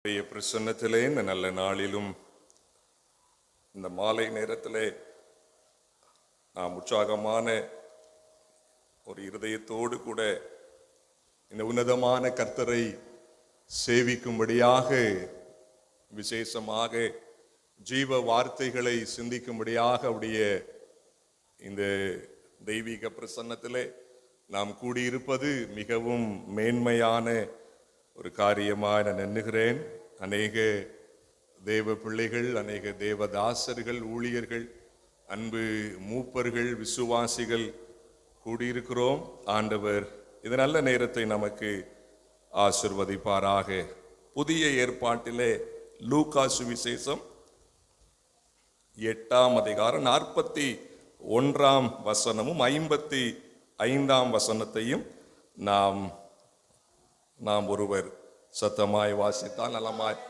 பிரசன்னத்திலே இந்த நல்ல நாளிலும் இந்த மாலை நேரத்திலே நாம் உற்சாகமான ஒரு இருதயத்தோடு கூட இந்த உன்னதமான கர்த்தரை சேவிக்கும்படியாக, விசேஷமாக ஜீவ வார்த்தைகளை சிந்திக்கும்படியாக அவருடைய இந்த தெய்வீக பிரசன்னத்திலே நாம் கூடியிருப்பது மிகவும் மேன்மையான ஒரு காரியமாக நான் எண்ணுகிறேன். அநேக தேவ பிள்ளைகள், அநேக தேவதாசர்கள், ஊழியர்கள், அன்பு மூப்பர்கள், விசுவாசிகள் கூடியிருக்கிறோம். ஆண்டவர் இது நல்ல நேரத்தை நமக்கு ஆசிர்வதிப்பாராக. புதிய ஏற்பாட்டிலே லூக்கா சுவிசேஷம் 8ஆம் அதிகாரம் 41ஆம் வசனமும் 55ஆம் வசனத்தையும் நாம் ஒருவர் சத்தமாய் வாசித்தால் நலமாய்.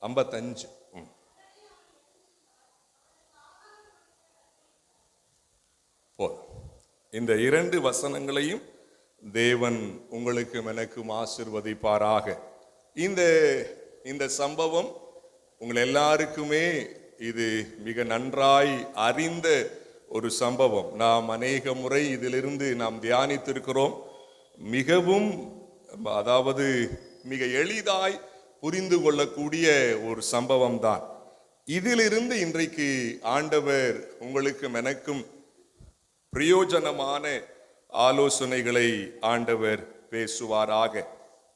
ஐம்பத்தஞ்சு. இந்த 2 வசனங்களையும் தேவன் உங்களுக்கும் எனக்கும் ஆசீர்வதிப்பாராக. இந்த சம்பவம் உங்கள் எல்லாருக்குமே இது மிக நன்றாய் அறிந்த ஒரு சம்பவம். நாம் அநேக முறை இதிலிருந்து நாம் தியானித்திருக்கிறோம். மிகவும் மிக எளிதாய் புரிந்து கொள்ளக்கூடிய ஒரு சம்பவம் தான். இதிலிருந்து இன்றைக்கு ஆண்டவர் உங்களுக்கும் எனக்கும் பிரயோஜனமான ஆலோசனைகளை ஆண்டவர் பேசுவாராக.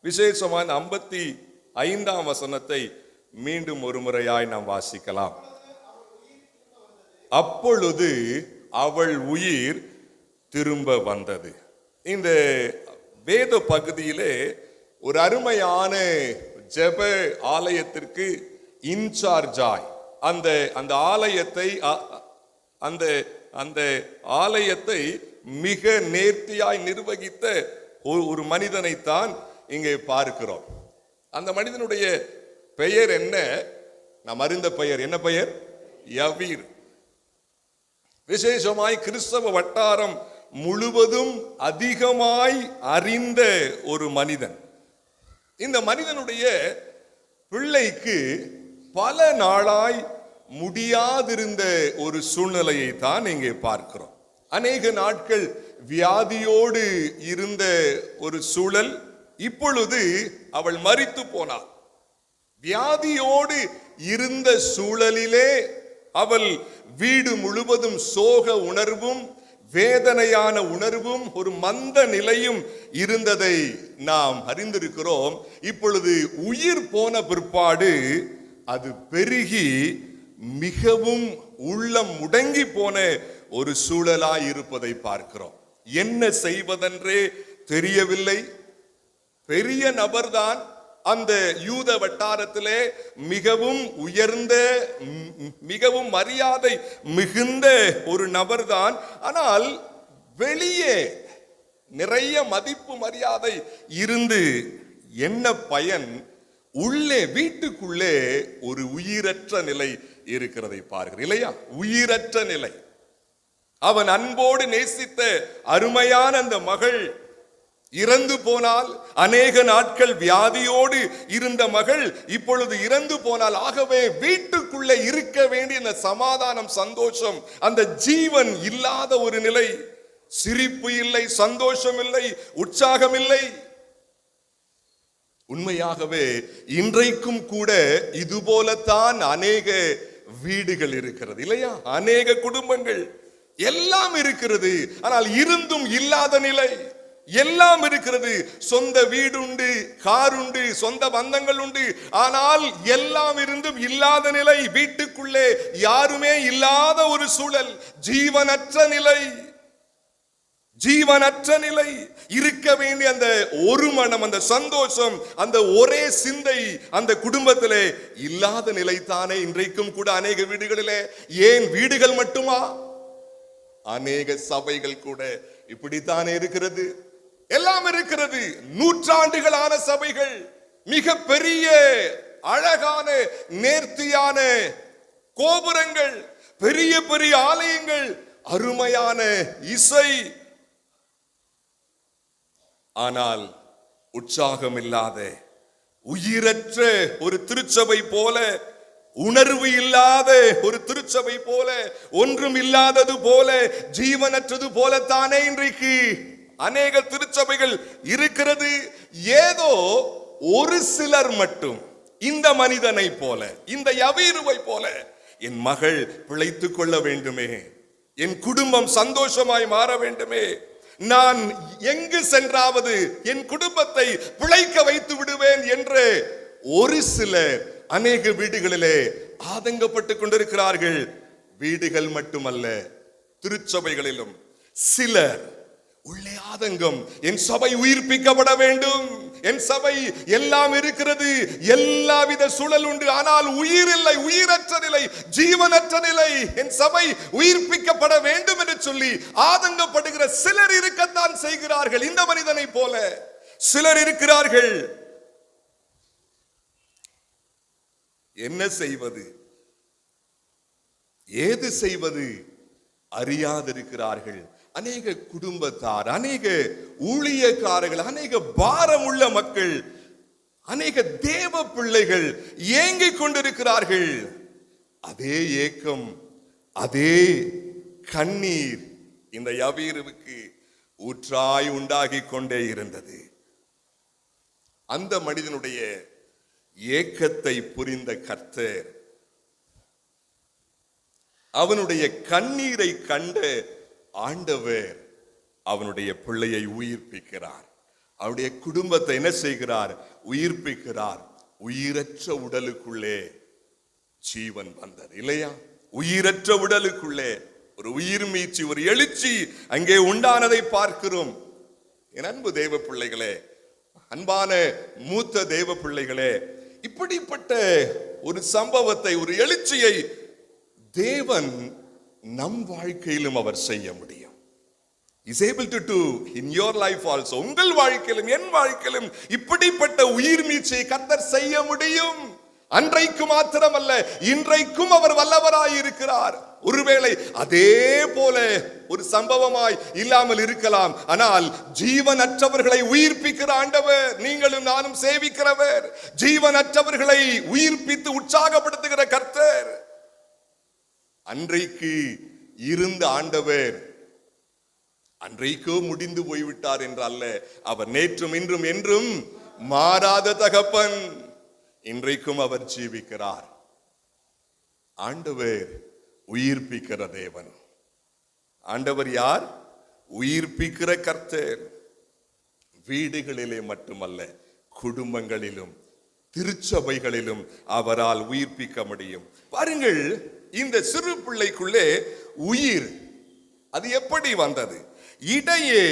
விசேஷமான 55ஆம் வசனத்தை மீண்டும் ஒரு முறையாய் நாம் வாசிக்கலாம். அப்பொழுது அவள் உயிர் திரும்ப வந்தது. இந்த வேத பகுதியிலே ஒரு அருமையான ஜெப ஆலயத்திற்கு இன்சார்ஜாய் அந்த ஆலயத்தை மிக நேர்த்தியாய் நிர்வகித்த ஒரு மனிதனைத்தான் இங்கே பார்க்கிறோம். அந்த மனிதனுடைய பெயர் என்ன? நாம் அறிந்த பெயர் என்ன? பெயர் யவீர். விசேஷமாய் கிறிஸ்தவ வட்டாரம் முழுவதும் அதிகமாய் அறிந்த ஒரு மனிதன். இந்த மனிதனுடைய பிள்ளைக்கு பல நாளாய் முடியாதிருந்த ஒரு சூழ்நிலையை தான் இங்கே பார்க்கிறோம். அநேக நாட்கள் வியாதியோடு இருந்த ஒரு சூழல். இப்பொழுது அவள் மரித்து போனாள். வியாதியோடு இருந்த சூழலிலே அவள் வீடு முழுவதும் சோக உணர்வும் வேதனையான உணர்வும் ஒரு மந்த நிலையும் இருந்ததை நாம் அறிந்திருக்கிறோம். இப்பொழுது உயிர் போன பிற்பாடு அது பெருகி மிகவும் உள்ளம் முடங்கி போன ஒரு சூழலாய் இருப்பதை பார்க்கிறோம். என்ன செய்வதென்றே தெரியவில்லை. பெரிய நபர்தான், அந்த யூத வட்டாரத்திலே மிகவும் உயர்ந்த, மிகவும் மரியாதை மிகுந்த ஒரு நபர்தான். ஆனால் வெளியே நிறைய மதிப்பு மரியாதை இருந்து என்ன பயன்? உள்ளே வீட்டுக்குள்ளே ஒரு உயிரற்ற நிலை இருக்கிறதை பார்க்கிறேன் இல்லையா? உயிரற்ற நிலை. அவன் அன்போடு நேசித்த அருமையான அந்த மகள் இறந்து போனால், அநேக நாட்கள் வியாதியோடு இருந்த மகள் இப்பொழுது இறந்து போனால், ஆகவே வீட்டுக்குள்ளே இருக்க வேண்டிய அந்த சமாதானம், சந்தோஷம், அந்த ஜீவன் இல்லாத ஒரு நிலை. சிரிப்பு இல்லை, சந்தோஷம் இல்லை, உற்சாகம் இல்லை. உண்மையாகவே இன்றைக்கும் கூட இதுபோலத்தான் அநேக வீடுகள் இருக்கிறது இல்லையா? அநேக குடும்பங்கள் எல்லாம் இருக்கிறது, ஆனால் இருந்தும் இல்லாத நிலை. எல்லாம் இருக்கிறது, சொந்த வீடு உண்டு, கார் உண்டு, சொந்த பந்தங்கள் உண்டு, ஆனால் எல்லாம் இருந்தும் இல்லாத நிலை. வீட்டுக்குள்ளே யாருமே இல்லாத ஒரு சூழல், ஜீவனற்ற நிலை. ஜீவனற்ற நிலை. இருக்க வேண்டிய அந்த ஒரு மனம், அந்த சந்தோஷம், அந்த ஒரே சிந்தை அந்த குடும்பத்திலே இல்லாத நிலைத்தானே இன்றைக்கும் கூட அநேக வீடுகளிலே. ஏன் வீடுகள் மட்டுமா, அநேக சபைகள் கூட இப்படித்தானே இருக்கிறது. எல்லாம் இருக்கிறது. நூற்றாண்டுகளான சபைகள், மிக பெரிய அழகான நேர்த்தியான கோபுரங்கள், பெரிய பெரிய ஆலயங்கள், அருமையான இசை. ஆனால் உற்சாகம் இல்லாத, உயிரற்ற ஒரு திருச்சபை போல, உணர்வு இல்லாத ஒரு திருச்சபை போல, ஒன்றும் இல்லாதது போல, ஜீவனற்றது போலத்தானே இன்றைக்கு அநேக திருச்சபைகள் இருக்கிறது. ஏதோ ஒரு சிலர் மட்டும் இந்த மனிதனை போல, இந்த யவீருவை போல, என் மகள் பிழைத்துக் கொள்ள வேண்டுமே, என் குடும்பம் சந்தோஷமாய் மாற வேண்டுமே, நான் எங்கு சென்றாவது என் குடும்பத்தை பிழைக்க வைத்து விடுவேன் என்று ஒரு சிலர் அநேக வீடுகளிலே ஆதங்கப்பட்டுக் கொண்டிருக்கிறார்கள். வீடுகள் மட்டுமல்ல, திருச்சபைகளிலும் சிலர் உள்ளே ஆதங்கம், என் சபை உயிர்ப்பிக்கப்பட வேண்டும், என் சபை எல்லாம் இருக்கிறது, எல்லாவித சூழல் உண்டு, ஆனால் உயிர் இல்லை, உயிரற்ற நிலை, ஜீவனற்ற நிலை, என் சபை உயிர்ப்பிக்கப்பட வேண்டும் என்று சொல்லி ஆதங்கப்படுகிற சிலர் இருக்கத்தான் செய்கிறார்கள். இந்த மனிதனை போல சிலர் இருக்கிறார்கள். என்ன செய்வது, ஏது செய்வது அறியாதிருக்கிறார்கள். அநேக குடும்பத்தார், அநேக ஊழியக்காரர்கள், அநேக பாரமுள்ள மக்கள், அநேக தேவ பிள்ளைகள் ஏங்கிக் கொண்டிருக்கிறார்கள். அதே ஏக்கம், அதே கண்ணீர் இந்த யவீருவுக்கு ஊற்றாய் உண்டாகி கொண்டே இருந்தது. அந்த மனிதனுடைய ஏக்கத்தை புரிந்த கர்த்தர் அவனுடைய கண்ணீரை கண்ட ஆண்டவர் அவனுடைய பிள்ளையை உயிர்ப்பிக்கிறார். அவருடைய குடும்பத்தை என்ன செய்கிறார்? உயிர்ப்பிக்கிறார். உயிரற்ற உடலுக்குள்ளே ஜீவன் வந்தது இல்லையா? உயிரற்ற உடலுக்குள்ளே ஒரு உயிர் மீட்சி, ஒரு எழுச்சி அங்கே உண்டானதை பார்க்கிறோம். என் அன்பு தேவ பிள்ளைகளே, அன்பான மூத்த தேவ பிள்ளைகளே, இப்படிப்பட்ட ஒரு சம்பவத்தை, ஒரு எழுச்சியை தேவன் நம் வாழ்க்கையிலும் அவர் செய்ய முடியும். Is able to do in your life also. உங்கள் வாழ்க்கையிலும் என் வாழ்க்கையிலும் இப்படிப்பட்ட உயிர் மீட்சியை கர்த்தர் செய்ய முடியும். அன்றைக்கு மாத்திரமல்ல, இன்றைக்கும் அவர் வல்லவராய் இருக்கிறார். ஒருவேளை அதே போல ஒரு சம்பவமாய் இல்லாமல் இருக்கலாம், ஆனால் ஜீவனற்றவர்களை உயிர்ப்பிக்கிற ஆண்டவர் நீங்களும் நானும் சேவிக்கிறவர். ஜீவனற்றவர்களை உயிர்ப்பித்து உற்சாகப்படுத்துகிற கர்த்தர். அன்றைக்கு இருந்த ஆண்டவர் அன்றைக்கோ முடிந்து போய்விட்டார் என்று அல்ல, அவர் நேற்றும் இன்றும் என்றும் மாறாத தகப்பன். இன்றைக்கும் அவர் ஜீவிக்கிறார். ஆண்டவர் உயிர்ப்பிக்கிற தேவன். ஆண்டவர் யார்? உயிர்ப்பிக்கிற கர்த்தர். வீடுகளிலே மட்டுமல்ல, குடும்பங்களிலும் திருச்சபைகளிலும் அவரால் உயிர்ப்பிக்க முடியும். பாருங்கள், இந்த சிறு பிள்ளைக்குள்ளே உயிர் அது எப்படி வந்தது? இடையே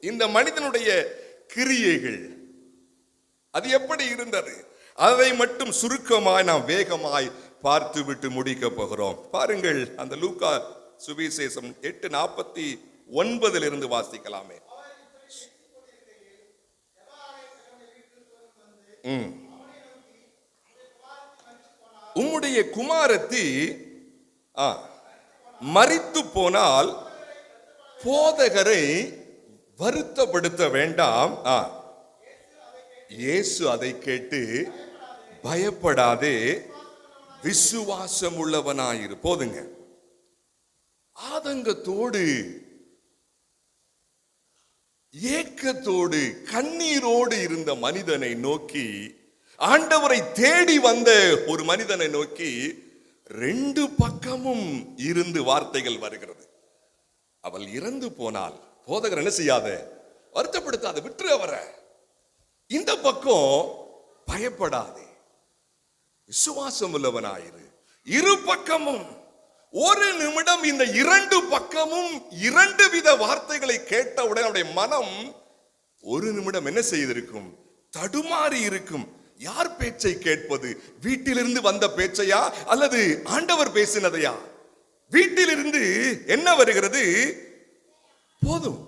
இந்த மனிதனுடைய கிரியைகள் அது எப்படி இருந்தது? அதை மட்டும் சுருக்கமாய் நாம் வேகமாய் பார்த்துவிட்டு முடிக்க போகிறோம். பாருங்கள், அந்த லூக்கா சுவிசேஷம் 8:49 வாசிக்கலாமே. உம்முடைய குமாரத்தி மரித்து போனால் போதகரை வருத்தப்படுத்த வேண்டாம். இயேசு அதை கேட்டு பயப்படாதே, விசுவாசம் உள்ளவனாயிரு. போதுங்க. ஆதங்கத்தோடு, ஏக்கத்தோடு, கண்ணீரோடு இருந்த மனிதனை நோக்கி, ஆண்டவரை தேடி வந்த ஒரு மனிதனை நோக்கி ரெண்டு பக்கமும் இருந்து வார்த்தைகள் வருகிறது. அவள் இறந்து போனால் போதகர் என்ன செய்யாத, வருத்தப்படுத்தாத, விட்டு அவரை. இந்த பக்கம் பயப்படாதே, விசுவாசம் உள்ளவனாயிரு. இரு பக்கமும் ஒரு நிமிடம் இந்த இரண்டு பக்கமும் இரண்டு வித வார்த்தைகளை கேட்டவுடன் அவருடைய மனம் ஒரு நிமிடம் என்ன செய்திருக்கும்? தடுமாறி இருக்கும். யார் பேச்சை கேட்பது? வீட்டிலிருந்து வந்த பேச்சையா அல்லது ஆண்டவர் பேசினதையா? வீட்டிலிருந்து என்ன வருகிறது? போதும்,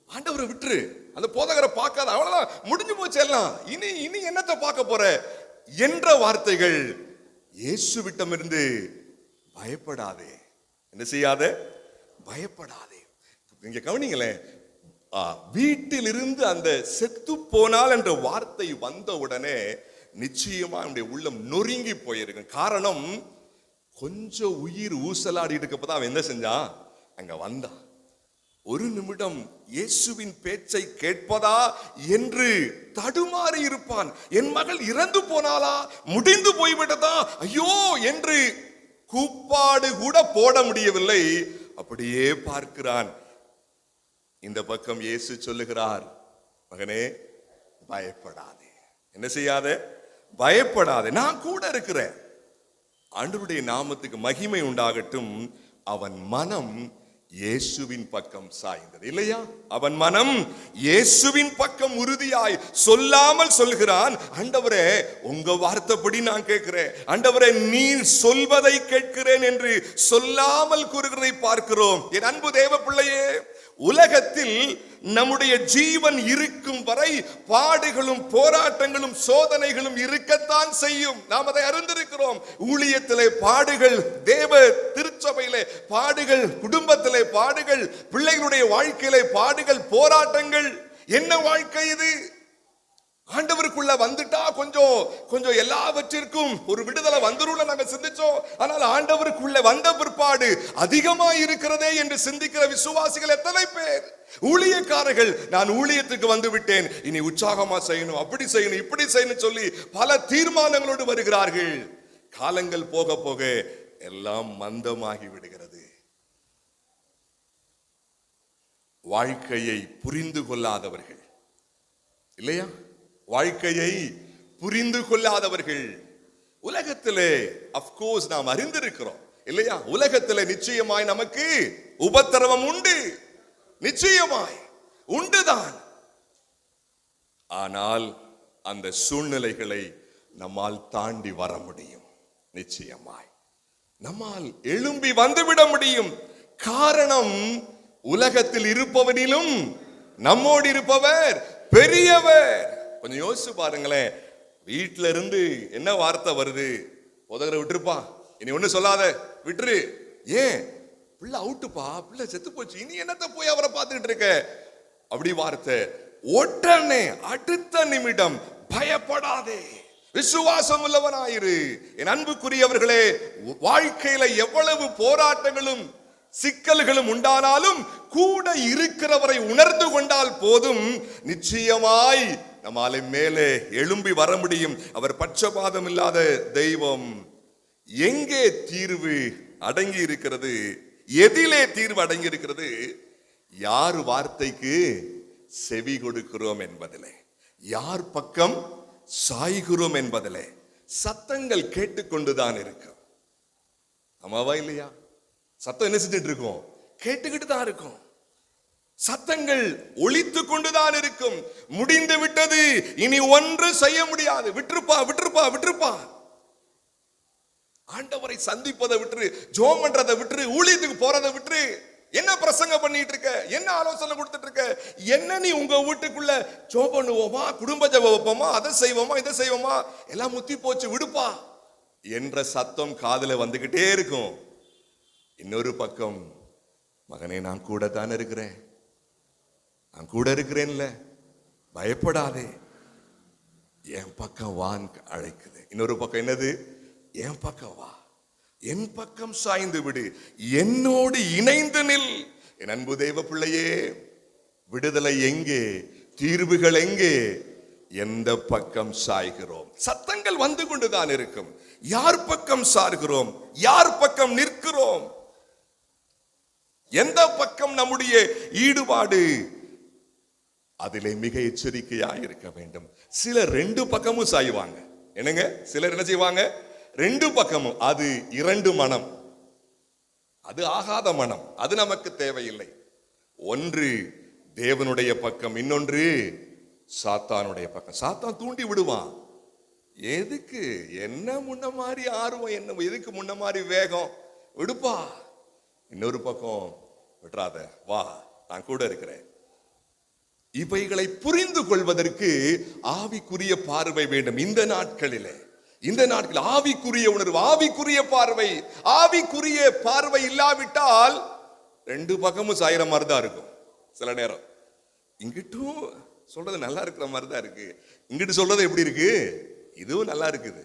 ஆண்டவரை விட்டுரு, அந்த போதகரை பார்க்காத, அவ்வளவுதான், முடிஞ்சு போச்சு எல்லாம், இனி இனி என்னத்தை பார்க்க போற என்ற வார்த்தைகள் இயேசுவிடமிருந்து. பயப்படாதே, என்ன செய்யாத, பயப்படாதே. நீங்க கவனிங்களேன், வீட்டிலிருந்து அந்த செத்து போனால் என்ற வார்த்தை வந்த உடனே நிச்சயமா என்னுடைய உள்ளம் நொறுங்கி போயிருக்கு. காரணம், கொஞ்சம் உயிர் ஊசலாடி இருக்கப்பதான் அவன் என்ன செஞ்சான், அங்க வந்தான். ஒரு நிமிடம் இயேசுவின் பேச்சை கேட்பதா என்று தடுமாறி இருப்பான். என் மகள் இறந்து போனாலா, முடிந்து போய்விட்டதா, ஐயோ என்று கூப்பாடு கூட போட முடியவில்லை. அப்படியே பார்க்கிறான். இந்த பக்கம் இயேசு சொல்லுகிறார், மகனே பயப்படாதே, என்ன செய்யாத, பயப்படாதே, நான் கூட இருக்கிறேன். ஆண்டவருடைய நாமத்துக்கு மகிமை உண்டாகட்டும். அவன் மனம் இயேசுவின் பக்கம் சாய்ந்தது, இல்லையா? அவன் மனம் இயேசுவின் பக்கம் உறுதியாய் சொல்லாமல் சொல்கிறான், ஆண்டவரே உங்க வார்த்தைப்படி நான் கேட்கிறேன், ஆண்டவரே நீர் சொல்வதை கேட்கிறேன் என்று சொல்லாமல் கூறுகிறதை பார்க்கிறோம். என் அன்பு தேவ பிள்ளையே, உலகத்தில் நம்முடைய ஜீவன் இருக்கும் வரை பாடுகளும் போராட்டங்களும் சோதனைகளும் இருக்கத்தான் செய்யும். நாம் அதை அறிந்திருக்கிறோம். ஊழியத்திலே பாடுகள், தேவ திருச்சபையிலே பாடுகள், குடும்பத்திலே பாடுகள், பிள்ளைகளுடைய வாழ்க்கையிலே பாடுகள், போராட்டங்கள். என்ன வாழ்க்கை இது? ஆண்டவருக்குள்ள வந்துட்டா கொஞ்சம் கொஞ்சம் எல்லாவற்றிற்கும் ஒரு விடுதலை வந்துரும்ல நாங்க சிந்திச்சோம். ஆனால் ஆண்டவருக்குள்ள வந்த பிற்பாடு அதிகமா இருக்கிறதே என்று சிந்திக்கிற விசுவாசிகள் எத்தனை பேர்? ஊழியக்காரர்கள், நான் ஊழியத்துக்கு வந்து விட்டேன், இனி உற்சாகமா செய்யணும், அப்படி செய்யணும், இப்படி செய்யணும் சொல்லி பல தீர்மானங்களோடு வருகிறார்கள். காலங்கள் போக போக எல்லாம் மந்தமாகி விடுகிறது. வாழ்க்கையை புரிந்து கொள்ளாதவர்கள், இல்லையா? வாழ்க்கையை புரிந்து கொள்ளாதவர்கள். உலகத்திலே அப்கோர்ஸ் நாம் அறிந்திருக்கிறோம், இல்லையா? உலகத்திலே நிச்சயமாய் நமக்கு உபத்திரவம் உண்டு, நிச்சயமாய் உண்டுதான். ஆனால் அந்த சூழ்நிலைகளை நம்மால் தாண்டி வர முடியும். நிச்சயமாய் நம்மால் எழும்பி வந்துவிட முடியும். காரணம், உலகத்தில் இருப்பவனிலும் நம்மோடு இருப்பவர் பெரியவர். கொஞ்சம் யோசிச்சு பாருங்களேன். வீட்டுல இருந்து என்ன வார்த்தை வருது? போதகரை விட்டுருப்பா, இனி ஒண்ணு சொல்லாத, விட்டுரு. ஏன்? பிள்ளை அவுட்டுப்பா, பிள்ளை செத்து போச்சு, இனி என்னத்த போய் அவரை பார்த்துக்கிட்டு இருக்க, அப்படி வார்த்தை. உடனே அடுத்த நிமிடம் பயப்படாதே, விசுவாசம் உள்ளவனாயிரு. என் அன்புக்குரியவர்களே, வாழ்க்கையில எவ்வளவு போராட்டங்களும் சிக்கல்களும் உண்டானாலும் கூட இருக்கிறவரை உணர்ந்து கொண்டால் போதும், நிச்சயமாய் நம்மாலே மேலே எழும்பி வர முடியும். அவர் பட்சபாதம் இல்லாத தெய்வம். எங்கே தீர்வு அடங்கி இருக்கிறது? எதிலே தீர்வு அடங்கி இருக்கிறது? யார் வார்த்தைக்கு செவி கொடுக்கிறோம் என்பதிலே, யார் பக்கம் சாய்கிறோம் என்பதிலே. சத்தங்கள் கேட்டுக்கொண்டுதான் இருக்கும், ஆமாவா இல்லையா? சத்தம் என்ன செஞ்சுட்டு இருக்கும்? கேட்டுக்கிட்டு தான் இருக்கும். சத்தங்கள் ஒலித்து கொண்டுதான் இருக்கும். முடிந்து விட்டது, இனி ஒன்று செய்ய முடியாது, விட்டுருப்பா விட்டுருப்பா விட்டுருப்பா. ஆண்டவரை சந்திப்பதை விட்டுரு, ஜெபம் பண்றதை விட்டுரு, ஊழியத்துக்கு போறதை விட்டுரு. என்ன பிரசங்கம் பண்ணிட்டு இருக்க? என்ன ஆலோசனை கொடுத்துட்டு இருக்க? என்ன நீ உங்க வீட்டுக்குள்ள ஜெபம் பண்ணுவோமா, குடும்ப ஜெபம் வைப்போமா, அதை செய்வோமா, இதை செய்வோமா, எல்லாம் முத்தி போச்சு, விடுப்பா என்ற சத்தம் காதுல வந்துகிட்டே இருக்கும். இன்னொரு பக்கம், மகனே நான் கூட தான் இருக்கிறேன், நான் கூட இருக்கிறேன்ல, பயப்படாதே, என் பக்கம் வான் அழைக்குது. இன்னொரு பக்கம் என்னது? என் பக்கம் வா, என் பக்கம் சாய்ந்து விடு, என்னோடு இணைந்து நில். என் அன்பு தெய்வ பிள்ளையே, விடுதலை எங்கே? தீர்வுகள் எங்கே? எந்த பக்கம் சாய்கிறோம்? சத்தங்கள் வந்து கொண்டுதான் இருக்கும். யார் பக்கம் சார்கிறோம்? யார் பக்கம் நிற்கிறோம்? எந்த பக்கம் நம்முடைய ஈடுபாடு? அதிலே மிக எச்சரிக்கையாக இருக்க வேண்டும். சிலர் ரெண்டு பக்கமும் சாய்வாங்க. என்னங்க? சிலர் என்ன செய்வாங்க? ரெண்டு பக்கமும். அது இரண்டு மனம், அது ஆகாத மனம், அது நமக்கு தேவையில்லை. ஒன்று தேவனுடைய பக்கம், இன்னொன்று சாத்தானுடைய பக்கம். சாத்தான் தூண்டி விடுவான். எதுக்கு? என்ன முன்ன மாதிரி ஆர்வம், என்ன எதுக்கு முன்ன மாதிரி வேகம், விடுப்பா. இன்னொரு பக்கம், விட்டுறாத, வா, நான் கூட இருக்கிறேன். இவைகளை புரிந்து கொள்வதற்கு ஆவிக்குரிய பார்வை வேண்டும். இந்த நாட்களில் ஆவிக்குரிய உணர்வு, ஆவிக்குரிய பார்வை. ஆவிக்குரிய பார்வை இல்லாவிட்டால் ரெண்டு பக்கமும் சாயிற மாதிரி தான் இருக்கும். சில நேரம் இங்கிட்டும் சொல்றது நல்லா இருக்கிற மாதிரி தான் இருக்கு, இங்கிட்டு சொல்றது எப்படி இருக்கு, இதுவும் நல்லா இருக்குது,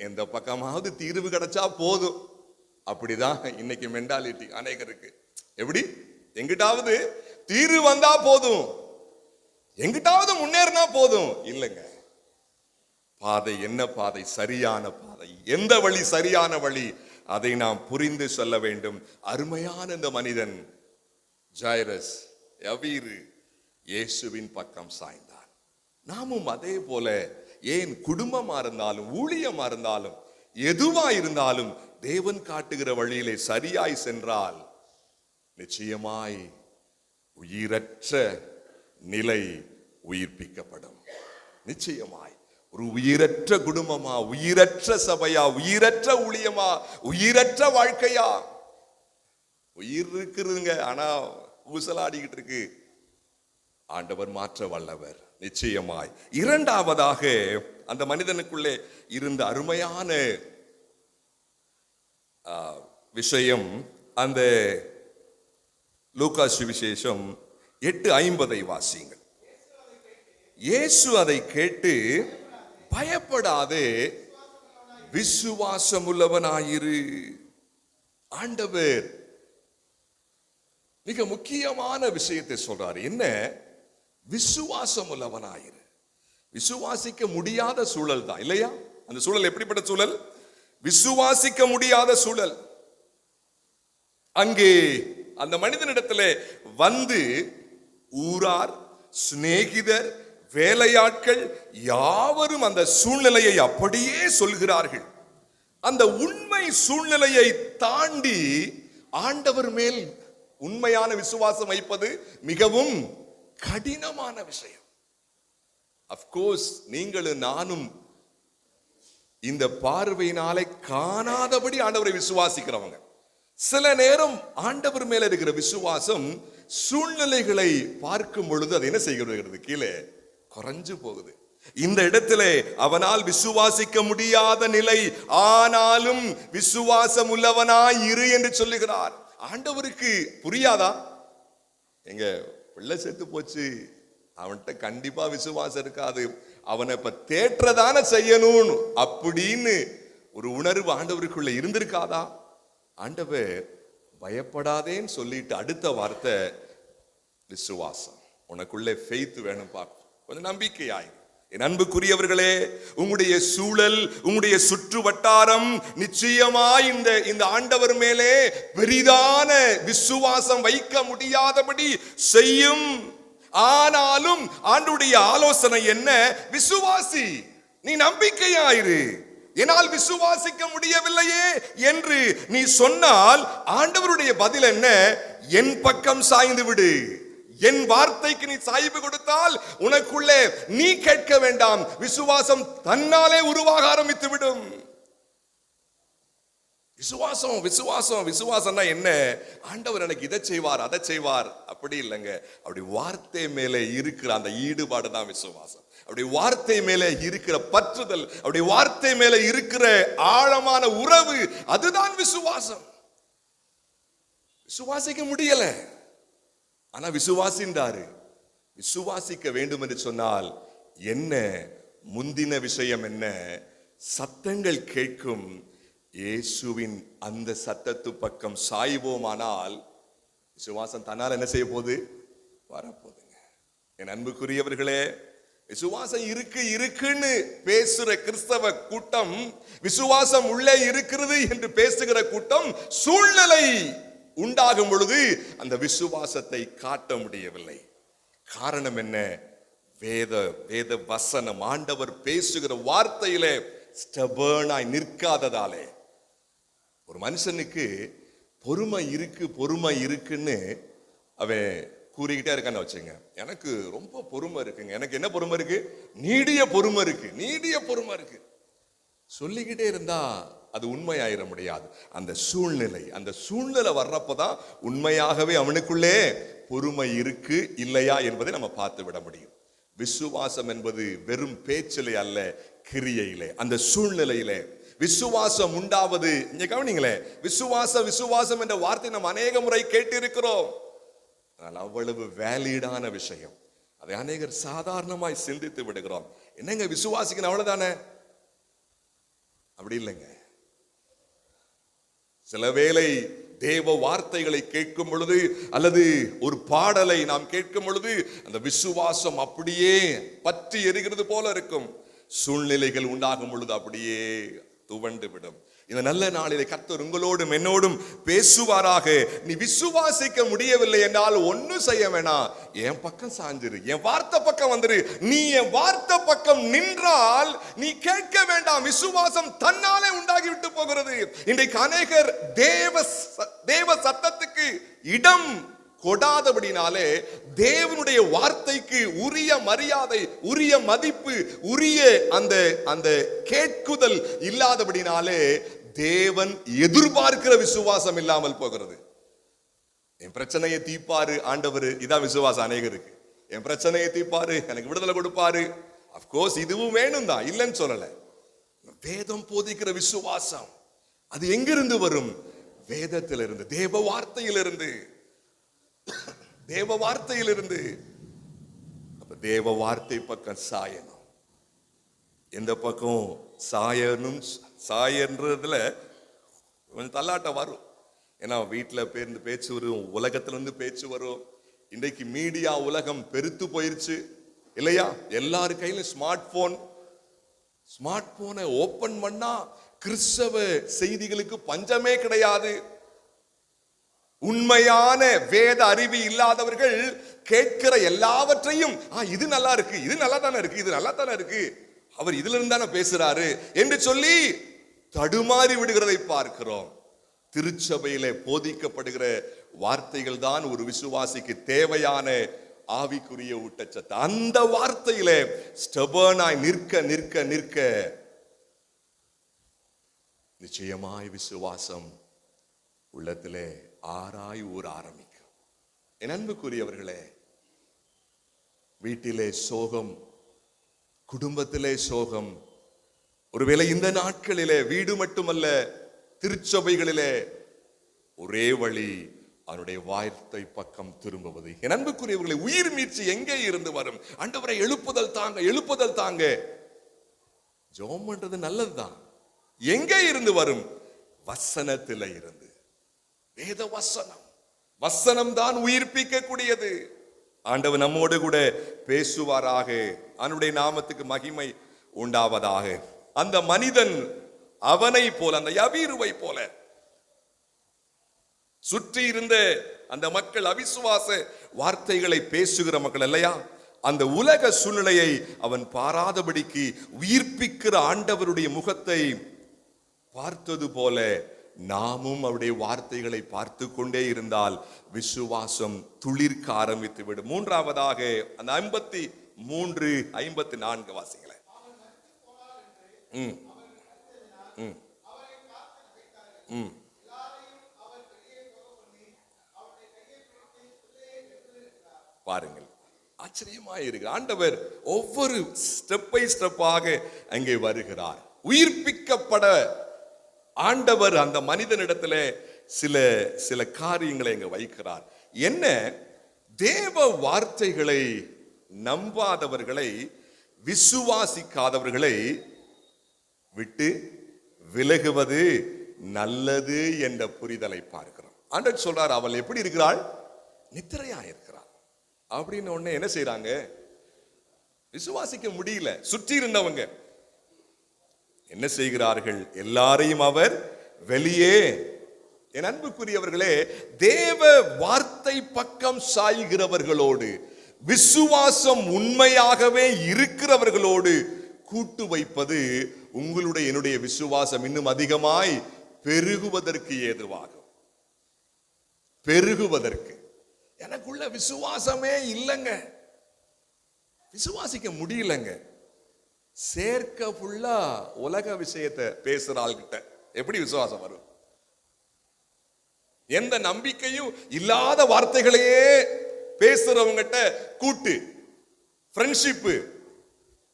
எந்த பக்கமாவது தீர்வு கிடைச்சா போதும். அப்படிதான் இன்னைக்கு மென்டாலிட்டி அநேகருக்கு. எப்படி எங்கிட்டாவது தீர்வு வந்தா போதும், எங்கிட்டாவது முன்னேறினா போதும். இல்லைங்க, பாதை என்ன பாதை? சரியான பாதை. எந்த வழி சரியான வழி? அதை நாம் புரிந்து சொல்ல வேண்டும். அருமையான இந்த மனிதன் ஜாயிரஸ், யவீரு இயேசுவின் பக்கம் சாய்ந்தான். நாமும் அதே போல, ஏன் குடும்பமா இருந்தாலும் ஊழியமா இருந்தாலும் எதுவா இருந்தாலும் தேவன் காட்டுகிற வழியிலே சரியாய் சென்றால் நிச்சயமாய் உயிரற்ற நிலை உயிர்ப்பிக்கப்படும். நிச்சயமாய் ஒரு உயிரற்ற குடும்பமா, உயிரற்ற சபையா, உயிரற்ற ஊழியமா, உயிரற்ற வாழ்க்கையா? உயிர் இருக்குதுங்க, ஆனா ஊசலாடிக்கிட்டு இருக்கு. ஆண்டவர் மாற்ற வல்லவர் நிச்சயமாய். இரண்டாவதாக அந்த மனிதனுக்குள்ளே இருந்த அருமையான விஷயம், அந்த லூக்கா சுவிசேஷம் 8:50 வாசியுங்கள். இயேசு அதை கேட்டு, பயப்படாதே, விசுவாசமுள்ளவனாயிரு. ஆண்டவர் மிக முக்கியமான விஷயத்தை சொல்றாரு. என்ன? விசுவாசமுள்ளவனாயிரு. விசுவாசிக்க முடியாத சூழல் தான் இல்லையா? அந்த சூழல் எப்படிப்பட்ட சூழல்? விசுவாசிக்க முடியாத சூழல். அங்கே அந்த மனிதனிடத்துல வந்து ஊரார், சிநேகிதர், வேலையாட்கள் யாவரும் அந்த சூழ்நிலையை அப்படியே சொல்கிறார்கள். அந்த உண்மை சூழ்நிலையை தாண்டி ஆண்டவர் மேல் உண்மையான விசுவாசம் வைப்பது மிகவும் கடினமான விஷயம். அப்கோர்ஸ் நீங்களும் நானும் இந்த பார்வையினாலே காணாதபடி ஆண்டவரை விசுவாசிக்கிறவங்க. சில நேரம் ஆண்டவர் மேல இருக்கிற விசுவாசம் சூழ்நிலைகளை பார்க்கும் பொழுது அது என்ன செய்கிறது? கீழே குறைஞ்சு போகுது. இந்த இடத்திலே அவனால் விசுவாசிக்க முடியாத நிலை, ஆனாலும் விசுவாசம் உள்ளவனாய் இரு என்று சொல்லுகிறார். ஆண்டவருக்கு புரியாதா? எங்க பிள்ளை செத்து போச்சு, அவன்கிட்ட கண்டிப்பா விசுவாசம் இருக்காது, அவனை இப்ப தேற்றதான செய்யணும் அப்படின்னு ஒரு உணர்வு ஆண்டவருக்குள்ள இருந்திருக்காதா? ஆண்டவர் பயப்படாதேன்னு சொல்லிட்டு அடுத்த வார்த்தை விசுவாசம். உனக்குள்ளே ஃபெய்த் வேணும், பார்க்க கொஞ்சம் நம்பிக்கையாய். என் அன்புக்குரியவர்களே, உங்களுடைய சூழல், உங்களுடைய சுற்று வட்டாரம் நிச்சயமாய் இந்த ஆண்டவர் மேலே பெரிதான விசுவாசம் வைக்க முடியாதபடி செய்யும். ஆனாலும் ஆண்டவருடைய ஆலோசனை என்ன? விசுவாசி, நீ நம்பிக்கையாயிரு. என்னால் விசுவாசிக்க முடியவில்லையே என்று நீ சொன்னால் ஆண்டவருடைய பதில் என்ன? என் பக்கம் சாய்ந்து விடு. என் வார்த்தைக்கு நீ சாய்வு கொடுத்தால் உனக்குள்ளே நீ கேட்க வேண்டாம், விசுவாசம் தன்னாலே உருவாக ஆரம்பித்து விடும். விசுவாசம் விசுவாசம் விசுவாசம்னா என்ன? ஆண்டவர் எனக்கு இதை செய்வார், அதை செய்வார், அப்படி இல்லைங்க. அப்படி வார்த்தை மேலே இருக்கிற அந்த ஈடுபாடு தான் விசுவாசம். அப்படி வார்த்தை மேலே இருக்கிற பற்றுதல், அப்படி வார்த்தை மேலே இருக்கிற ஆழமான உறவு, அதுதான் விசுவாசம். விசுவாசிக்க முடியல, ஆனா விசுவாசின்றாரு. விசுவாசிக்க வேண்டும் என்று சொன்னால் என்ன? முந்தின விஷயம் என்ன? சத்தங்கள் கேட்கும். இயேசுவின் அந்த சத்தத்து பக்கம் சாய்வோமானால் விசுவாசம் தன்னால் என்ன செய்ய போகுது? வரப்போகுதுங்க. என் அன்புக்குரியவர்களே, விசுவாசம் இருக்குன்னு பேசுற கிறிஸ்தவ கூட்டம், விசுவாசம் உள்ளே இருக்கிறது என்று பேசுகிற கூட்டம், சூழ்நிலை உண்டாகும் பொழுது அந்த விசுவாசத்தை காட்ட முடியவில்லை. காரணம் என்ன? வேத வசனம், ஆண்டவர் பேசுகிற வார்த்தையிலே ஸ்டபர்னாய் நிற்காததாலே. ஒரு மனுஷனுக்கு பொறுமை இருக்குன்னு அவன் கூறிக்கிட்டே இருக்கான்னு வச்சுங்க. எனக்கு ரொம்ப பொறுமை இருக்குங்க. எனக்கு என்ன பொறுமை இருக்கு? நீடிய பொறுமை இருக்கு. சொல்லிக்கிட்டே இருந்தா அது உண்மையாயிர முடியாது. அந்த சூழ்நிலை வர்றப்பதான் உண்மையாகவே அவனுக்குள்ளே பொறுமை இருக்கு இல்லையா என்பதை நம்ம பார்த்து விட முடியும். விசுவாசம் என்பது வெறும் பேச்சிலே அல்ல, கிரியையிலே, அந்த சூழ்நிலையிலே விசுவாசம் உண்டாவது. இங்க கவனிங்களே, விசுவாசம் என்ற வார்த்தை நம்ம அநேக முறை கேட்டிருக்கிறோம். ஆனால் அவ்வளவு வேலிடான விஷயம். அதை அநேகர் சாதாரணமாய் சிந்தித்து விடுகிறோம். என்னங்க விசுவாசிக்கணும் அவ்வளவுதானே? அப்படி இல்லைங்க. சில வேளை தேவ வார்த்தைகளை கேட்கும் பொழுது அல்லது ஒரு பாடலை நாம் கேட்கும் பொழுது அந்த விசுவாசம் அப்படியே பற்றி எரிகிறது போல இருக்கும். சூழ்நிலைகள் உண்டாகும் பொழுது அப்படியே துவண்டு விடும். இந்த நல்ல நாளிலே கர்த்தர் உங்களோடும் என்னோடும் பேசுவாராக. நீ விசுவாசிக்க முடியவில்லை என்றால் ஒன்னும் செய்ய வேணாம், என் பக்கம் சாஞ்சிரு, என் வார்த்தை பக்கம் வந்துரு. நீ என் வார்த்தை பக்கம் நின்றால் நீ கேட்க வேண்டாம், விசுவாசம் தன்னாலே உண்டாகி விட்டு போகிறது. இன்றைக்கு அநேகர் தேவ சத்தத்துக்கு இடம் கொடாதபடினாலே தேவனுடைய வார்த்தைக்கு உரிய மரியாதை, உரிய மதிப்பு, உரிய அந்த கேட்குதல் இல்லாதபடினாலே தேவன் எதிர்பார்க்கிற விசுவாசம் இல்லாமல் போகிறது. என் பிரச்சனையை தீப்பாரு ஆண்டவர், இதான் விசுவாசம் அநேகருக்கு. என் பிரச்சனையை தீப்பாரு, எனக்கு விடுதலை கொடுப்பாரு. அப்கோர்ஸ் இதுவும் வேணும் தான், இல்லைன்னு சொல்லல. வேதம் போதிக்கிற விசுவாசம் அது எங்கிருந்து வரும்? வேதத்திலிருந்து, தேவ வார்த்தையிலிருந்து. அப்ப தேவ வார்த்தை பக்கம் சாயணும். எந்த பக்கம் சாயன்றதுல கொஞ்சம் தள்ளாட்டம் வரும். ஏன்னா வீட்டுல பேச்சு வரும், உலகத்துல இருந்து பேச்சு வரும். இன்றைக்கு மீடியா உலகம் பெருத்து போயிருச்சு இல்லையா? எல்லாரு கையிலும் ஸ்மார்ட் போனை ஓபன் பண்ணா கிறிஸ்தவ செய்திகளுக்கு பஞ்சமே கிடையாது. உண்மையான வேத அறிவு இல்லாதவர்கள் கேட்கிற எல்லாவற்றையும் இது நல்லா இருக்கு, இது நல்லா தானே இருக்கு, இது நல்லா தானே இருக்கு, அவர் இதுல இருந்து தானே பேசுறாரு என்று சொல்லி தடுமாறி விடுகிறதை பார்க்கிறோம். திருச்சபையிலே போதிக்கப்படுகிற வார்த்தைகள் தான் ஒரு விசுவாசிக்கு தேவையான ஆவிக்குரிய ஊட்டச்சத்து. அந்த வார்த்தையிலே ஸ்டபர்னாய் நிற்க நிச்சயமாய் விசுவாசம் உள்ளத்திலே ஆராய் ஊர் ஆரம்பிக்கும். என் அன்புக்குரியவர்களே, வீட்டிலே சோகம், குடும்பத்திலே சோகம். ஒருவேளை இந்த நாட்களிலே வீடு மட்டுமல்ல, திருச்சபைகளிலே ஒரே வழி அவருடைய வார்த்தை பக்கம் திரும்புவது. என் அன்புக்குரியவர்களை, உயிர் மீட்சி எங்கே இருந்து வரும்? ஆண்டவரை எழுப்புதல் தாங்க. ஜெபம் பண்றது நல்லதுதான். எங்கே இருந்து வரும்? வசனத்தில இருந்து. வேத வசனம் தான் உயிர்ப்பிக்க கூடியது. ஆண்டவர் நம்மோடு கூட பேசுவாராக. அவனுடைய நாமத்துக்கு மகிமை உண்டாவதாக. அந்த மனிதன் அவனை போல, அந்த யவீருவை போல, சுற்றி இருந்த அந்த மக்கள் அவிசுவாச வார்த்தைகளை பேசுகிற மக்கள் இல்லையா? அந்த உலக சூழ்நிலையை அவன் பாராதபடிக்கு உயிர்ப்பிக்கிற ஆண்டவருடைய முகத்தை பார்த்தது போல நாமும் அவருடைய வார்த்தைகளை பார்த்து கொண்டே இருந்தால் விசுவாசம் துளிர்க்க ஆரம்பித்து விடும். மூன்றாவதாக அந்த 53, 54 வாசிங்களேன். பாருங்கள், ஆச்சரியமா இருக்கு. ஆண்டவர் ஒவ்வொரு ஸ்டெப் பை ஸ்டெப்பாக அங்கே வருகிறார். உயிர்ப்பிக்கப்பட ஆண்டவர் அந்த மனிதனிடத்துல சில காரியங்களை இங்க வைக்கிறார். என்ன? தேவ வார்த்தைகளை நம்பாதவர்களை, விசுவாசிக்காதவர்களை விட்டு விலகுவது நல்லது என்ற புரிதலை பார்க்கிறோம். ஆண்டவர் சொல்றார், அவள் எப்படி இருக்கிறாள்? நித்திரையா இருக்கிறாள். அப்படின்னு உடனே என்ன செய்யறாங்க? விசுவாசிக்க முடியல. சுற்றி இருந்தவங்க என்ன செய்கிறார்கள்? எல்லாரையும் அவர் வெளியே. என் அன்புக்குரியவர்களே, தேவ வார்த்தை பக்கம் சாய்கிறவர்களோடு, விசுவாசம் உண்மையாகவே இருக்கிறவர்களோடு கூட்டு வைப்பது உங்களுடைய என்னுடைய விசுவாசம் இன்னும் அதிகமாய் பெருகுவதற்கு ஏதுவாகும். பெருகுவதற்கு. எனக்குள்ள விசுவாசமே இல்லைங்க, விசுவாசிக்க முடியலங்க. சேர்க்க ஃபுல்லா உலக விஷயத்தை பேசுற ஆள்கிட்ட எப்படி விசுவாசம் வரும்? எந்த நம்பிக்கையும் இல்லாத வார்த்தைகளையே பேசுறவங்கிட்ட கூட்டு ஃப்ரெண்ட்ஷிப்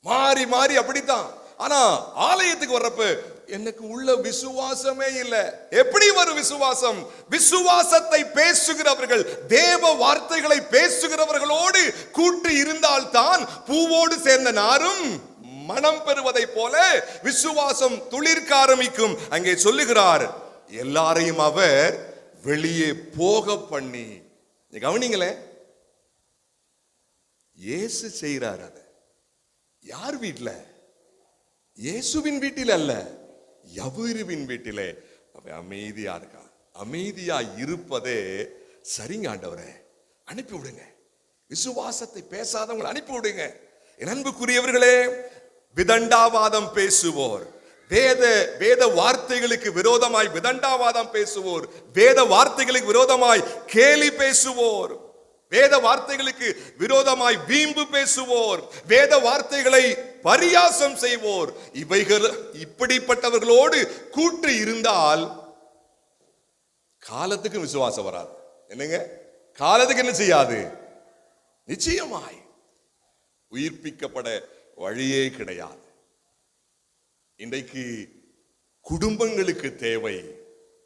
மாறி மாறி அப்படித்தான். ஆனா ஆலயத்துக்கு வர்றப்ப எனக்கு உள்ள விசுவாசமே இல்லை. எப்படி வரும் விசுவாசம்? விசுவாசத்தை பேசுகிறவர்கள், தேவ வார்த்தைகளை பேசுகிறவர்களோடு கூட்டு இருந்தால்தான் பூவோடு சேர்ந்த நாரும் மனம் பெறுவதை போல விசுவாசம் துளிர்க்க ஆரம்பிக்கும். அங்கே சொல்லுகிறார், எல்லாரையும் அவர் வெளியே போக பண்ணி. கவனிங்களே, இயேசு செய்கிறார். அத யார் வீட்டில? இயேசுவின் வீட்டில் அல்ல, யவீருவின் வீட்டிலே. அமைதியா இருக்கா. அமைதியா இருப்பதே சரிங்க ஆண்டவரே, அனுப்பி விடுங்க. விசுவாசத்தை பேசாதவங்களை அனுப்பி விடுங்க. என் அன்புக்குரியவர்களே, விதண்டாவாதம் பேசுவோர், வேத வார்த்தைகளுக்கு விரோதமாய் விதண்டாவாதம் பேசுவோர், வேத வார்த்தைகளுக்கு விரோதமாய் கேலி பேசுவோர், வேத வார்த்தைகளுக்கு விரோதமாய் வீம்பு பேசுவோர், வேத வார்த்தைகளை பரியாசம் செய்வோர், இவைகள் இப்படிப்பட்டவர்களோடு கூட்டு இருந்தால் காலத்துக்கு விசுவாசம் வராது. என்னங்க, காலத்துக்கு என்ன செய்யாது? நிச்சயமாய் உயிர்ப்பிக்கப்பட வழியே கிடையாது. இன்றைக்கு குடும்பங்களுக்கு தேவை,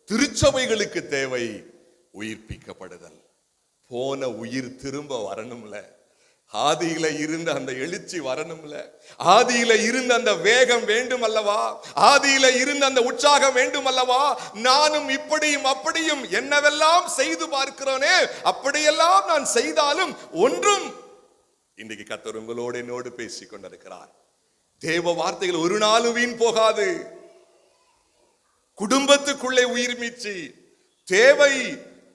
திருச்சபைகளுக்கு தேவை உயிர்ப்பிக்கப்படுதல். போன உயிர் திரும்ப வரணும்ல, ஆதியில இருந்த அந்த எழுச்சி வரணும்ல, ஆதியில இருந்த அந்த வேகம் வேண்டும் அல்லவா, ஆதியில இருந்த அந்த உற்சாகம் வேண்டும் அல்லவா. நானும் இப்படியும் அப்படியும் என்னவெல்லாம் செய்து பார்க்கிறோனே, அப்படியெல்லாம் நான் செய்தாலும் ஒன்றும். இன்றைக்கு கர்த்தர் உங்களோடு என்னோடு பேசிக் கொண்டிருக்கிறார். தேவ வார்த்தைகள் ஒரு நாளும் வீண் போகாது. குடும்பத்துக்குள்ளே உயிர் மீட்சி தேவை,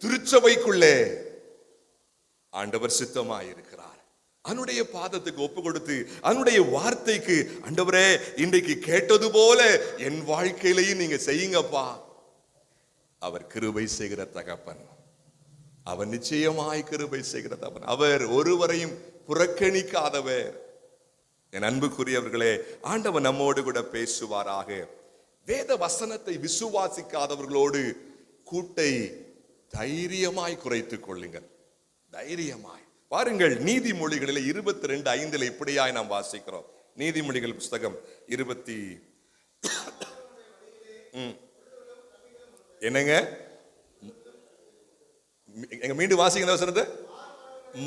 திருச்சபைக்குள்ளே ஆண்டவர் சித்தமாயிருக்கிறார். அவனுடைய பாதத்துக்கு ஒப்பு கொடுத்து, அவனுடைய வார்த்தைக்கு, ஆண்டவரே இன்றைக்கு கேட்டது போல என் வாழ்க்கையிலையும் நீங்க செய்யுங்கப்பா. அவர் கிருபை செய்கிற தகப்பன், அவர் நிச்சயமாய் கிருபை செய்கிற தகப்பன், அவர் ஒருவரையும் புறக்கணிக்காதவர். என் அன்புக்குரியவர்களே, ஆண்டவர் நம்மோடு கூட பேசுவாராக. வேத வசனத்தை விசுவாசிக்காதவர்களோடு கூட்டை தைரியமாய் குறைத்துக் கொள்ளுங்கள். தைரியமாய் பாருங்கள், நீதிமொழிகளில் 22:5 இப்படியாய் நாம் வாசிக்கிறோம். நீதிமொழிகள் புஸ்தகம் 20 என்னங்க, எங்க மீண்டும் வாசிக்க வசனத்தை.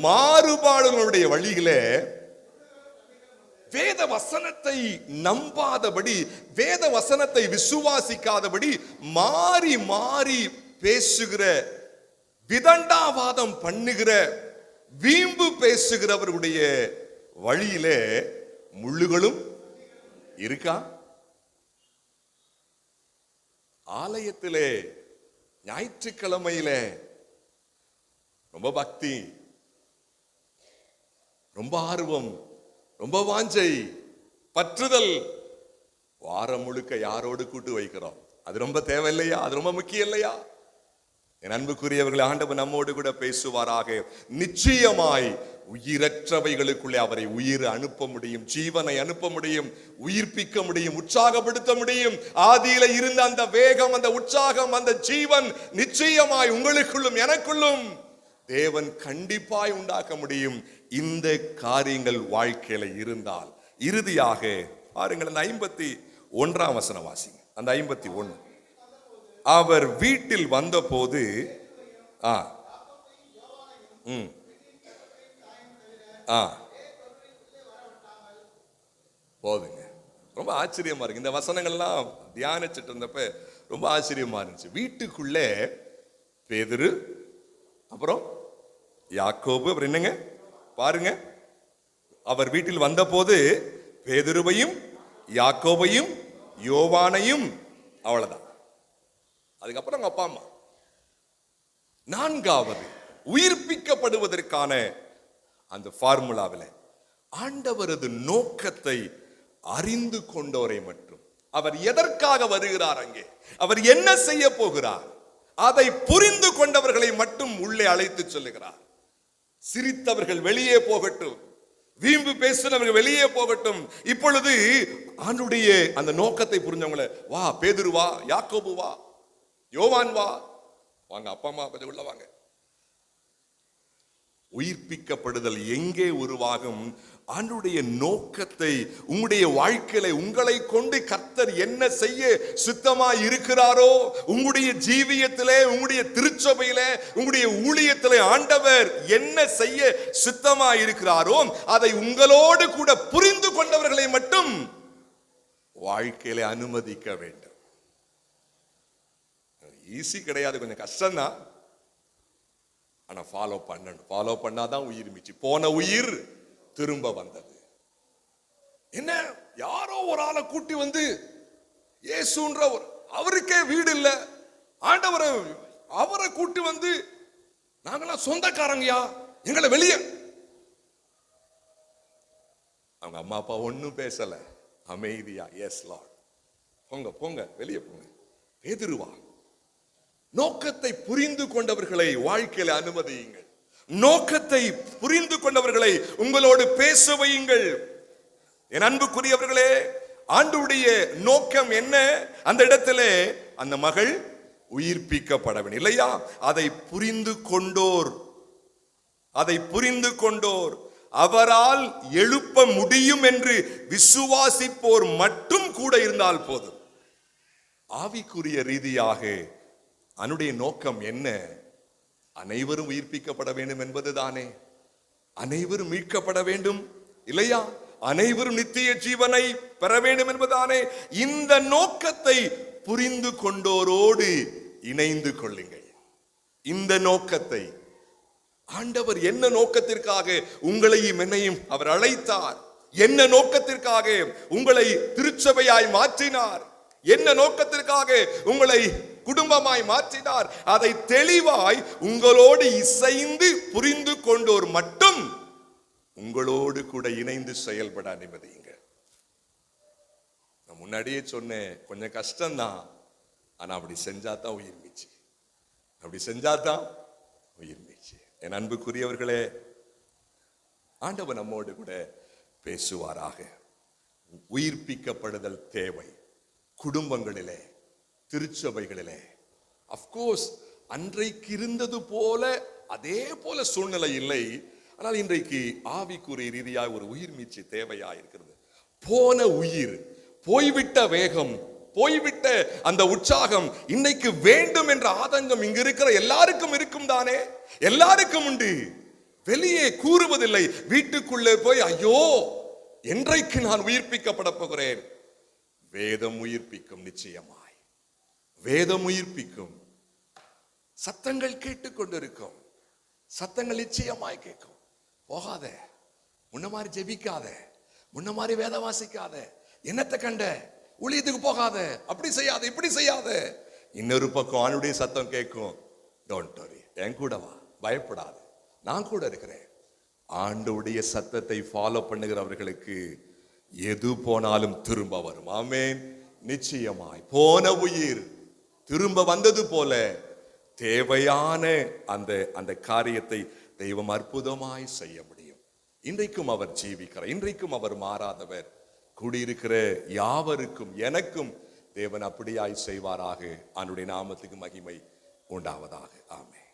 மாறுபாடுகளுடைய வழிகளே வேத வசனத்தை நம்பாதபடி, வேத வசனத்தை விசுவாசிக்காதபடி மாறி மாறி பேசுகிற, விதண்டாவாதம் பண்ணுகிற, வீம்பு பேசுகிறவர்களுடைய வழியிலே முள்ளுகளும் இருக்கா? ஆலயத்திலே ஞாயிற்றுக்கிழமையிலே ரொம்ப பக்தி, ரொம்ப ஆர்வம், ரொம்ப வாஞ்சை, பற்றுதல், வாரம் முழுக்க யாரோடு கூட்டு வைக்கிறோம்? அது ரொம்ப தேவை இல்லையா? அது ரொம்ப முக்கியம் இல்லையா? என் அன்புக்குரியவர்களே, ஆண்டவர் நம்மோடு கூட பேசுவாராக. நிச்சயமாய் உயிரற்றவைகளுக்குள்ளே அவரை உயிர் அனுப்ப முடியும், ஜீவனை அனுப்ப முடியும், உயிர்ப்பிக்க முடியும், உற்சாகப்படுத்த முடியும். ஆதியில இருந்த அந்த வேகம், அந்த உற்சாகம், அந்த ஜீவன் நிச்சயமாய் உங்களுக்குள்ளும் எனக்குள்ளும் தேவன் கண்டிப்பாய் உண்டாக்க முடியும், இந்த காரியங்கள் வாழ்க்கையில இருந்தால். இறுதியாக பாருங்கள், அந்த 51 வசனம் வாசிங்க. அந்த 51, அவர் வீட்டில் வந்த போது போதுங்க. ரொம்ப ஆச்சரியமா இருக்கு இந்த வசனங்கள்லாம் தியானிச்சுட்டு இருந்தப்ப ரொம்ப ஆச்சரியமா இருந்துச்சு. வீட்டுக்குள்ளே பேதுரு, அப்புறம் யாக்கோபு, அப்புறம் என்னங்க பாருங்க, அவர் வீட்டில் வந்த போது பேதுருவையும் யாக்கோபையும் யோவானையும், அவ்வளவுதான். அதுக்கப்புறம் அப்பா அம்மா. 4வது, உயிர்ப்பிக்கப்படுவதற்கான அந்த ஃபார்முலாவில் ஆண்டவரது நோக்கத்தை அறிந்து கொண்டோரை மட்டும், அவர் எதற்காக வருகிறார், அங்கே அவர் என்ன செய்ய போகிறார், அதை புரிந்து கொண்டவர்களை மட்டும் உள்ளே அழைத்து சொல்லுகிறார். சிரித்தவர்கள் வெளியே போகட்டும், வீம்பு பேசுனவர்கள் வெளியே போகட்டும். இப்பொழுது ஆண்டுடைய அந்த நோக்கத்தை புரிஞ்சவங்கள, வா பேதுரு வா, யாக்கோபு வா, யோவான் வா, வாங்க அப்பா அம்மா கொஞ்சம் உள்ள வாங்க. உயிர்ப்பிக்கப்படுதல் எங்கே உருவாகும்? ஆண்டுடைய நோக்கத்தை உங்களுடைய வாழ்க்கையில உங்களை கொண்டு கர்த்தர் என்ன செய்ய சுத்தமாய் இருக்கிறாரோ, உங்களுடைய ஜீவியத்திலே, உங்களுடைய திருச்சபையிலே, உங்களுடைய ஊழியத்திலே ஆண்டவர் என்ன செய்ய சுத்தமாய் இருக்கிறாரோ அதை உங்களோடு கூட புரிந்து கொண்டவர்களை மட்டும் வாழ்க்கையில அனுமதிக்க வேண்டும். ஈஸி கிடையாது, கொஞ்சம் கஷ்டம்தான். ஆனா ஃபாலோ பண்ணணும். ஃபாலோ பண்ணாதான் உயிர் மிச்சு. போன உயிர் திரும்ப வந்தது. என்ன, யாரோ ஒரு ஆளை கூட்டி வந்து இயேசுன்ற அவருக்கே வீடு இல்ல, ஆண்டவரை அவரை கூட்டி வந்து நாங்களாம் சொந்தக்காரங்கயா, எங்களை வெளியே. அவங்க அம்மா அப்பா ஒன்னும் பேசல, அமைதியா எஸ் லார்ட் போங்க போங்க வெளியே போங்க. பேதுருவா, நோக்கத்தை புரிந்து கொண்டவர்களை வாழ்க்கையில அனுமதியுங்கள். நோக்கத்தை புரிந்து கொண்டவர்களை உங்களோடு பேச வையுங்கள். என் அன்புக்குரியவர்களே, ஆண்டவருடைய நோக்கம் என்ன? அந்த இடத்திலே அந்த மகள் உயிர்ப்பிக்கப்பட வேண்டும் இல்லையா? அதை புரிந்து கொண்டோர் அவரால் எழுப்ப முடியும் என்று விசுவாசிப்போர் மட்டும் கூட இருந்தால் போதும். ஆவிக்குரிய ரீதியாக அவனுடைய நோக்கம் என்ன? அனைவரும் உயிர்ப்பிக்கப்பட வேண்டும் என்பதுதானே. அனைவரும் மீட்கப்பட வேண்டும் இல்லையா? அனைவரும் நித்திய ஜீவனை பெற வேண்டும் என்பதானே. இந்த நோக்கத்தை புரிந்து கொண்டோரோடு இணைந்து கொள்ளுங்கள். இந்த நோக்கத்தை ஆண்டவர் என்ன நோக்கத்திற்காக உங்களையும் என்னையும் அவர் அழைத்தார், என்ன நோக்கத்திற்காக உங்களை திருச்சபையாய் மாற்றினார், என்ன நோக்கத்திற்காக உங்களை குடும்பமாய் மாற்றினார், அதை தெளிவாய் உங்களோடு இசைந்து புரிந்து கொண்டோர் மட்டும் உங்களோடு கூட இணைந்து செயல்பட அனுமதிங்க. நான் முன்னாடியே சொன்னேன், கொஞ்சம் கஷ்டம்தான். ஆனா அப்படி செஞ்சாதான் உயிர் மீச்சு, அப்படி செஞ்சாதான் உயிர் மீச்சு. என் அன்புக்குரியவர்களே, ஆண்டவர் நம்மோடு கூட பேசுவாராக. உயிர்ப்பிக்கப்படுதல் தேவை. குடும்பங்களிலே, திருச்சபைகளிலே. அப்கோர்ஸ் அன்றைக்கு இருந்தது போல அதே போல சூழ்நிலை இல்லை. ஆனால் இன்றைக்கு ஆவிக்குரிய ரீதியாக ஒரு உயிர் மீட்சி தேவையா இருக்கிறது. போன உயிர், போய்விட்ட வேகம், போய்விட்ட அந்த உற்சாகம் இன்னைக்கு வேண்டும் என்ற ஆதங்கம் இங்கு இருக்கிற எல்லாருக்கும் இருக்கும் தானே. எல்லாருக்கும் உண்டு. வெளியே கூறுவதில்லை. வீட்டுக்குள்ளே போய் ஐயோ என்றைக்கு நான் உயிர்ப்பிக்கப்பட போகிறேன். வேதம் உயிர்ப்பிக்கும், நிச்சயமாய் வேதம் உயிர்ப்பிக்கும். சத்தங்கள் கேட்டுக்கொண்டிருக்கும், சத்தங்கள் நிச்சயமாய் கேட்கும். போகாத, முன்ன மாதிரி ஜெபிக்காத, முன்ன மாதிரி வேத வாசிக்காத, என்னத்தை கண்ட ஊழியத்துக்கு போகாத, அப்படி செய்யாத, இப்படி செய்யாத. இன்னொரு பக்கம் ஆணுடைய சத்தம் கேட்கும், டோன்ட் வரி, என் கூட வா, பயப்படாத, நான் கூட இருக்கிறேன். ஆண்டவருடைய சத்தத்தை ஃபாலோ பண்ணுகிறவர்களுக்கு எது போனாலும் திரும்ப வரும். ஆமென். நிச்சயமாய் போன உயிர் திரும்ப வந்தது போல தேவையான அந்த காரியத்தை தெய்வம் அற்புதமாய் செய்ய முடியும். இன்றைக்கும் அவர் ஜீவிக்கிறார், இன்றைக்கும் அவர் மாறாதவர். கூடியிருக்கிற யாவருக்கும் எனக்கும் தேவன் அப்படியாய் செய்வாராக. அவருடைய நாமத்துக்கு மகிமை உண்டாவதாக. ஆமென்.